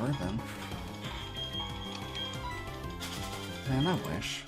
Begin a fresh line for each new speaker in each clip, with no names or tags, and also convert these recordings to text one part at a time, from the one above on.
bourbon. Man, I wish.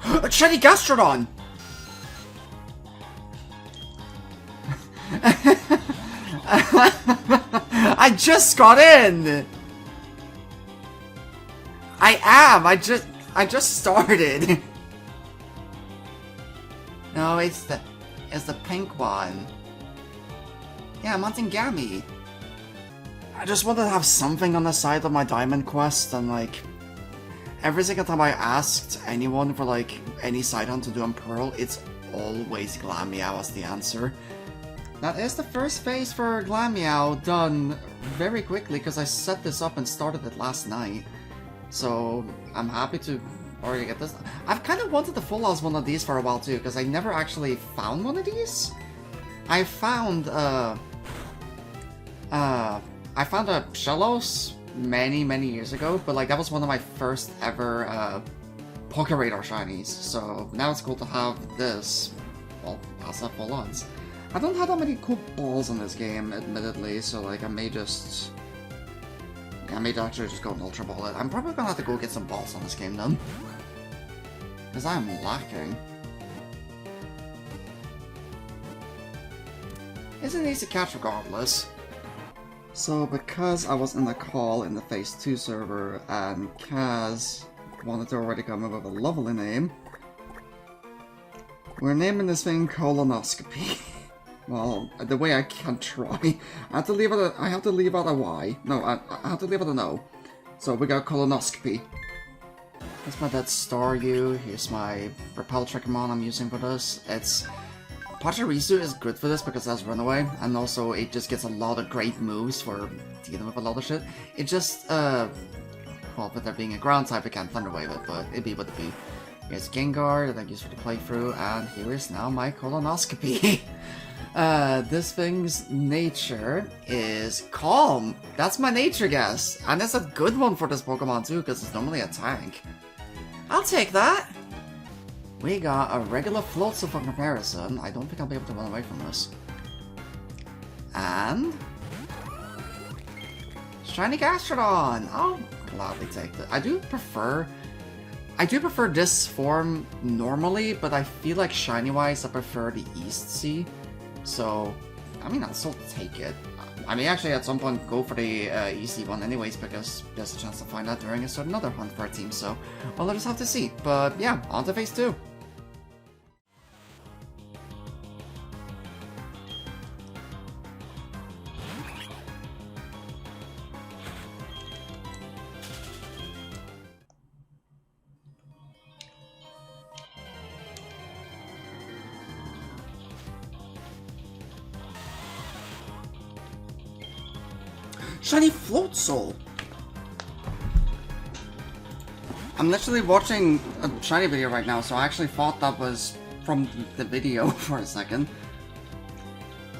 A shiny Gastrodon! I just got in! I am! I just started! No, it's the pink one. Yeah, I'm hunting Gammy. I just wanted to have something on the side of my diamond quest, and like... Every single time I asked anyone for like any side hunt to do on Pearl, it's always Glameow as the answer. That is the first phase for Glameow done very quickly because I set this up and started it last night. So I'm happy to already get this. I've kind of wanted to full house one of these for a while too because I never actually found one of these. I found a Shellos many years ago, but like that was one of my first ever Pokéradar shinies, so now it's cool to have this, well, as a full odds. I don't have that many cool balls in this game, admittedly, so like I may actually just go and Ultra Ball it. I'm probably gonna have to go get some balls on this game then, because I'm lacking. It's an easy catch regardless. So, because I was in the call in the Phase 2 server, and Kaz wanted to already come up with a lovely name, we're naming this thing Colonoscopy. Well, the way I can try. I have to leave out a Y. No, I have to leave out a no. So we got Colonoscopy. That's my Dead Staryu. Here's my Repel Trickmon I'm using for this. It's... Pachirisu is good for this because it has Runaway, and also it just gets a lot of great moves for dealing with a lot of shit. It just, well, with there being a ground type, it can't Thunder Wave it, but it'd be what it be. Here's Gengar that I use for the playthrough, and here is now my Colonoscopy. This thing's nature is Calm. That's my nature guess, and it's a good one for this Pokemon too, because it's normally a tank. I'll take that! We got a regular Floatzel for comparison. I don't think I'll be able to run away from this. And... Shiny Gastrodon! I'll gladly take that. I do prefer this form normally, but I feel like shiny-wise I prefer the East Sea. So, I mean, I'll still take it. I may actually at some point go for the East Sea one anyways, because there's a chance to find out during a certain other hunt for our team, so we'll let us have to see. But yeah, on to Phase 2. Shiny Floatzel! I'm literally watching a shiny video right now, so I actually thought that was from the video for a second.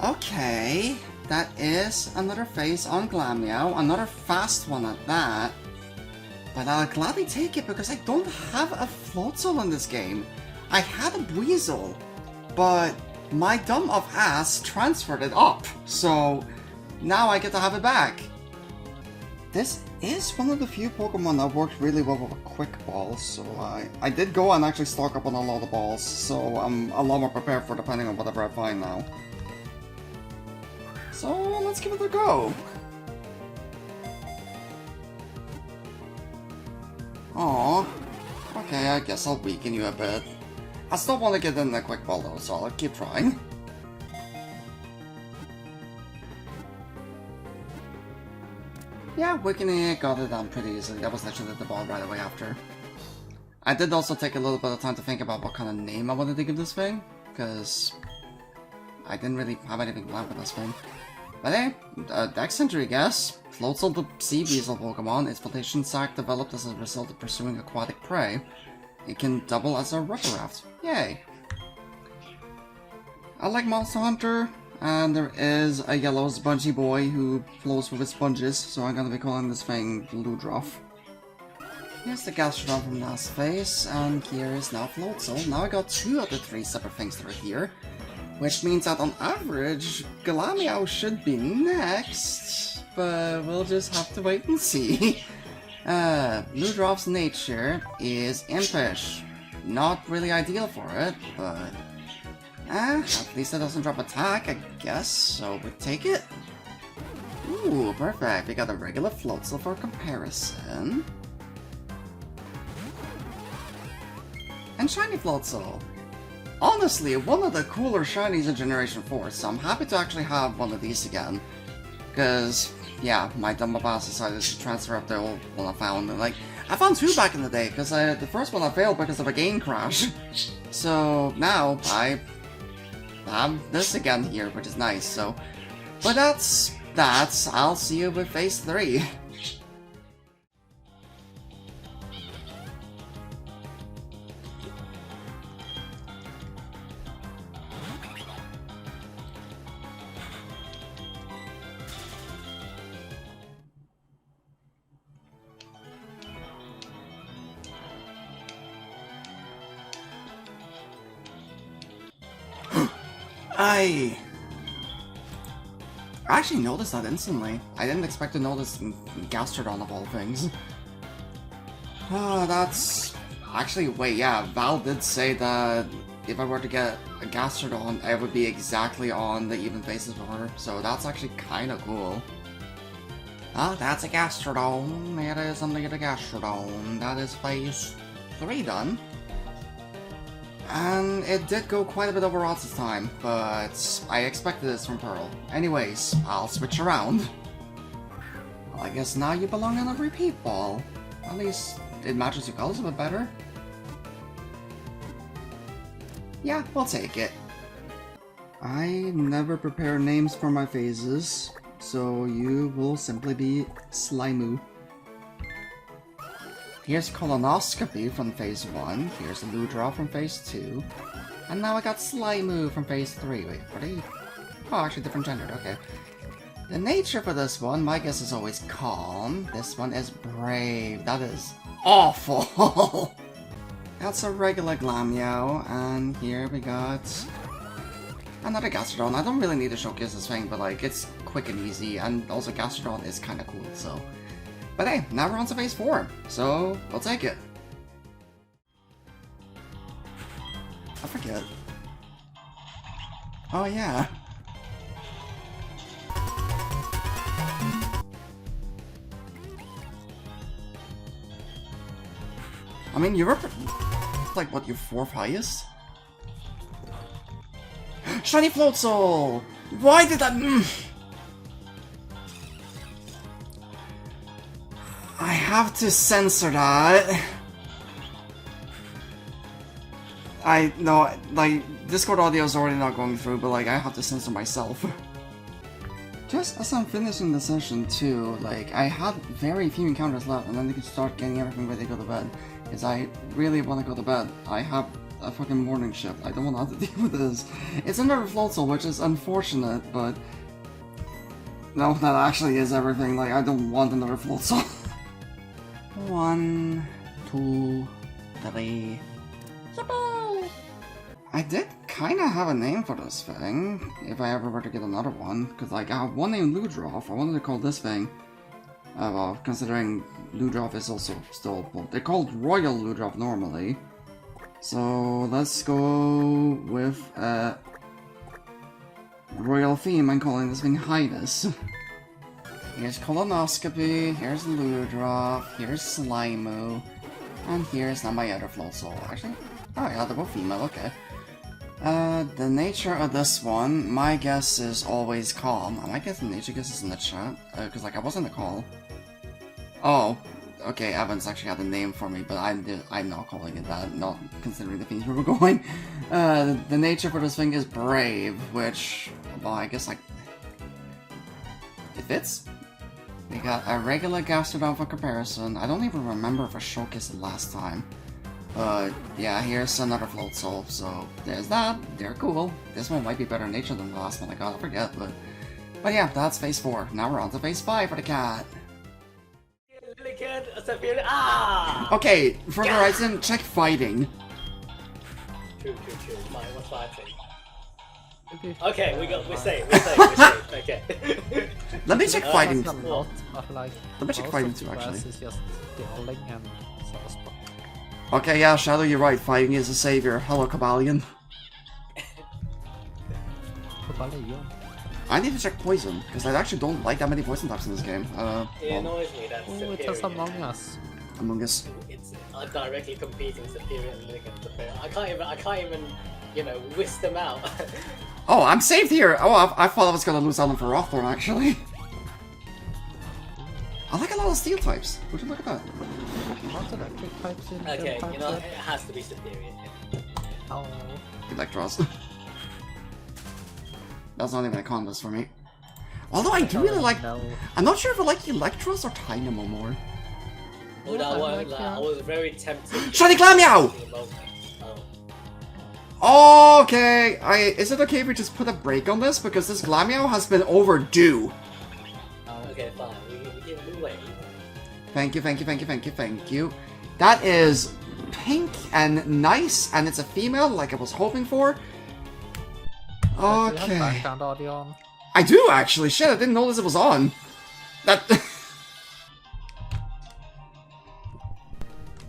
Okay, that is another phase on Glameow, another fast one at that. But I'll gladly take it because I don't have a Floatzel in this game. I had a Weasel, but my dumb of ass transferred it up, so now I get to have it back. This is one of the few Pokemon that worked really well with a Quick Ball, so I did go and actually stock up on a lot of balls, so I'm a lot more prepared for depending on whatever I find now. So let's give it a go. Aww. Okay, I guess I'll weaken you a bit. I still want to get in the Quick Ball though, so I'll keep trying. Yeah, weakening it got it done pretty easily. That was literally the ball right away after. I did also take a little bit of time to think about what kind of name I wanted to give this thing, because I didn't really have anything planned for this thing. But hey, Dex Entry, guess. Floatzel the Sea Weasel Pokemon. Its flotation sac developed as a result of pursuing aquatic prey. It can double as a rubber raft. Yay! I like Monster Hunter. And there is a yellow spongy boy who flows with his sponges, so I'm gonna be calling this thing Ludroth. Here's the Gastrodon from last phase, and here is now Floatzel. Now I got 2 of the 3 separate things that are here, which means that on average, Glameow should be next, but we'll just have to wait and see. Ludroth's nature is impish. Not really ideal for it, but at least it doesn't drop attack, I guess, so we take it. Ooh, perfect. We got a regular Floatzel for comparison. And shiny Floatzel. Honestly, one of the cooler shinies in Generation 4, so I'm happy to actually have one of these again. Because, yeah, my dumb ass decided to transfer up the old one I found. And, like, I found 2 back in the day, because the first one I failed because of a game crash. So, now, I have this again here, which is nice, so... But that's... I'll see you with Phase 3. I actually noticed that instantly. I didn't expect to notice Gastrodon of all things. That's... Actually, wait, yeah, Val did say that if I were to get a Gastrodon, it would be exactly on the even faces for her, so that's actually kinda cool. That's a Gastrodon. It is indeed a Gastrodon. That is phase 3 done. And it did go quite a bit over odds this time, but I expected this from Pearl. Anyways, I'll switch around. Well, I guess now you belong on a repeat ball. At least it matches your colors a bit better. Yeah, we'll take it. I never prepare names for my phases, so you will simply be Slimoo. Here's Colonoscopy from Phase 1, here's Ludroth from Phase 2, and now I got Slimoo from Phase 3. Wait, are they... Oh, actually different gender, okay. The nature for this one, my guess is always calm. This one is brave. That is awful! That's a regular Glameow, and here we got... another Gastrodon. I don't really need to showcase this thing, but like, it's quick and easy, and also Gastrodon is kinda cool, so... But hey, now we're on to Phase 4, so we'll take it. I forget. Oh yeah. I mean, you're like, what, your 4th highest? Shiny Floatzel! Why did that... I have to censor that. I know, like, Discord audio is already not going through, but like, I have to censor myself. Just as I'm finishing the session too, like, I had very few encounters left, and then they could start getting everything ready to go to bed. Because I really want to go to bed. I have a fucking morning shift. I don't want to have to deal with this. It's another Floatzel, which is unfortunate, but... No, that actually is everything. Like, I don't want another Floatzel. 1, 2, 3. Yippee! I did kinda have a name for this thing, if I ever were to get another one, because like, I have one named Ludroth. I wanted to call this thing, well, considering Ludroth is also still, well, they're called Royal Ludroth normally. So, let's go with a royal theme and calling this thing Highness. Here's Colonoscopy, here's Ludroth, here's Slimoo, and here's now my other Floatzel. Actually, oh yeah, they're both female, okay. The nature of this one, my guess is always calm. I might get the nature guesses in the chat, because like, I wasn't a call. Oh, okay, Evans actually had a name for me, but I'm not calling it that, not considering the themes we were going. The nature for this thing is brave, which, well, I guess like, it fits. We got a regular Gastrodon for comparison. I don't even remember if I showcased it last time. But yeah, here's another Floatzel, so there's that. They're cool. This one might be better in nature than the last one I got, I forget, but yeah, that's Phase 4. Now we're on to Phase 5 for the cat.
Wicked, superior. Ah!
Okay, for Horizon, check fighting.
True. Fine, what's fighting?
Okay,
we're safe. Okay.
Let me check fighting.
Not a lot of, like,
Let me check
most
fighting
of the
too, actually.
grass is just yelling and stuff.
Okay, yeah, Shadow, you're right. Fighting is a savior. Hello, Kabalion. I need to check poison, because I actually don't like that many poison types in this game.
It annoys me that
Oh,
superior.
it has Among Us.
Among Us.
It's directly competing superior and against superior. I can't even, you know, whisk them out.
Oh, I'm saved here! Oh, I thought I was gonna lose out on for Rothorn, actually. I like a lot of steel types. Would you look at that?
Lots of electric types in
Okay,
types
you know,
there.
it has to be superior.
Oh.
Electros. That's not even a contest for me. Although I do really like...
No.
I'm not sure if I like Electros or Dynamo more.
Oh, I was very tempted.
Shiny Glameow!
Oh.
Okay, is it okay if we just put a break on this? Because this Glameow has been overdue.
Okay, fine. We wait.
Thank you. That is pink and nice, and it's a female like I was hoping for.
Do you have
Okay.
background audio on?
I do actually. Shit, I didn't notice it was on. That.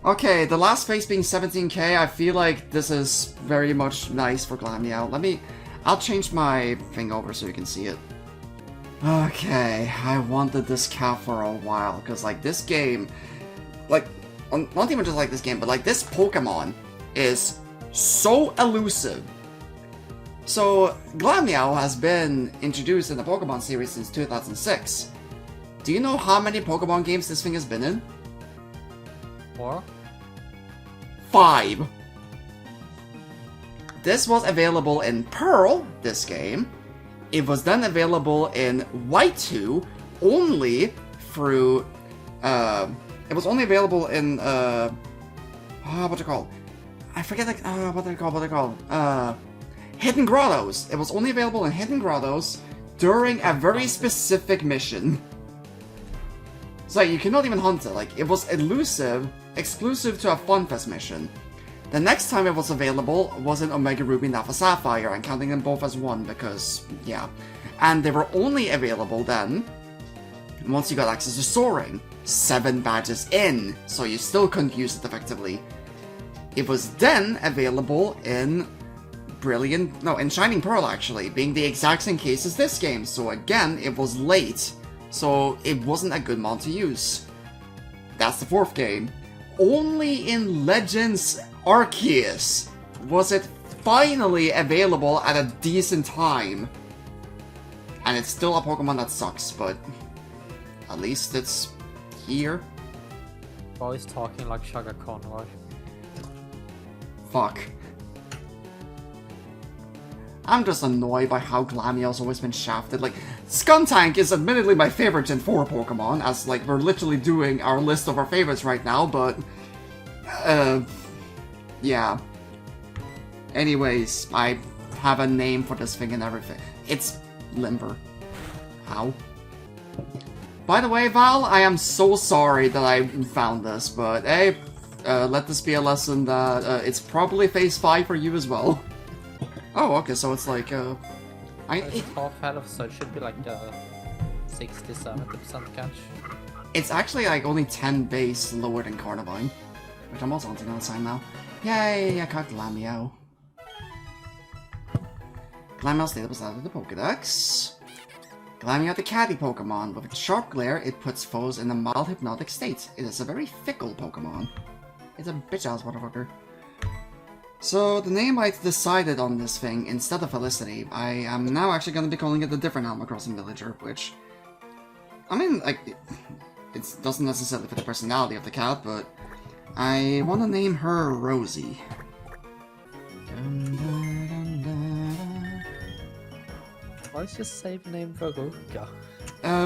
Okay, the last phase being 17k, I feel like this is very much nice for Glameow. I'll change my thing over so you can see it. Okay, I wanted this cat for a while, because like this game, like, not even just like this game, but like this Pokemon is so elusive. So, Glameow has been introduced in the Pokemon series since 2006. Do you know how many Pokemon games this thing has been in?
4?
5. This was available in Pearl, this game. It was then available in White 2 only through, it was only available in, what's it called? I forget, like, what they're called, Hidden Grottos. It was only available in Hidden Grottos during a very specific mission. So you cannot even hunt it, like, it was elusive, exclusive to a Funfest mission. The next time it was available was in Omega Ruby and Alpha Sapphire, and counting them both as one because, yeah. And they were only available then, once you got access to Soaring. 7 badges in, so you still couldn't use it effectively. It was then available in in Shining Pearl actually, being the exact same case as this game, so again, it was late, so it wasn't a good mod to use. That's the 4th game. Only in Legends Arceus was it finally available at a decent time. And it's still a Pokemon that sucks, but at least it's here.
Boys talking like Sugar Conroy.
Fuck. I'm just annoyed by how Glameow's always been shafted. Like, Skuntank is admittedly my favorite Gen 4 Pokemon, as, like, we're literally doing our list of our favorites right now, but... yeah. Anyways, I have a name for this thing and everything. It's Limber. How? By the way, Val, I am so sorry that I found this, but hey, let this be a lesson that it's probably phase 5 for you as well. Oh, okay, so it's like,
It's half health, so it should be like 60-70% catch.
It's actually like only 10 base lower than Carnivine, which I'm also hunting on the side now. Yay, I caught Glameow. Glameow stayed beside the Pokedex. Glameow the catty Pokemon. With its sharp glare, it puts foes in a mild hypnotic state. It is a very fickle Pokemon. It's a bitch-ass motherfucker. So, the name I decided on this thing, instead of Felicity, I am now actually going to be calling it a different Animal Crossing villager, which... I mean, like, it doesn't necessarily fit the personality of the cat, but I want to name her Rosie.
Why is your save name Veruca?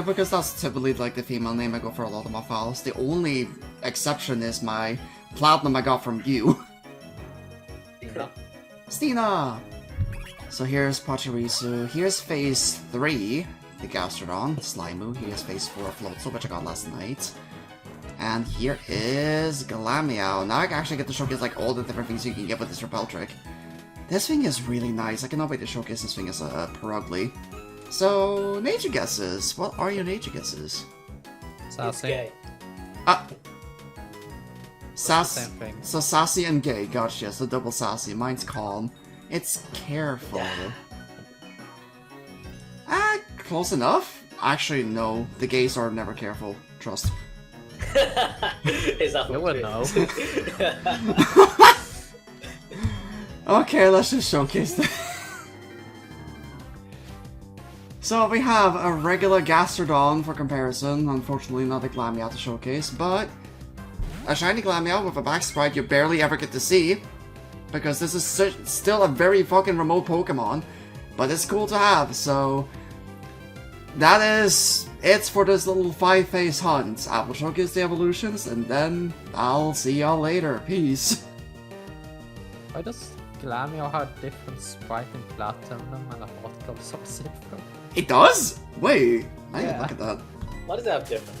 Because that's typically, like, the female name I go for a lot of my files. The only exception is my Platinum I got from you. Stina! So here's Pachirisu, here's phase 3, the Gastrodon, Slimoo, here's phase 4 of Floatzel, which I got last night. And here is Glameow. Now I can actually get to showcase like all the different things you can get with this repel trick. This thing is really nice. I cannot wait to showcase this thing as a Perugly. So, nature guesses. What are your nature guesses?
It's
Sassy.
gay.
Same thing.
So sassy and gay, gotcha. So double sassy. Mine's calm. It's careful. Close enough? Actually, no. The gays are never careful. Trust.
Is that
You
what
would know.
Okay, let's just showcase this. So we have a regular Gastrodon for comparison. Unfortunately, not a Glameow to showcase, but a shiny Glameow with a back sprite you barely ever get to see, because this is still a very fucking remote Pokemon, but it's cool to have, so that is it for this little 5-phase hunt. I will showcase the evolutions, and then I'll see y'all later. Peace.
Why does Glameow have different sprite in Platinum and a hot club subscription?
It does? Wait, I didn't
Yeah.
look at that.
Why does it have different?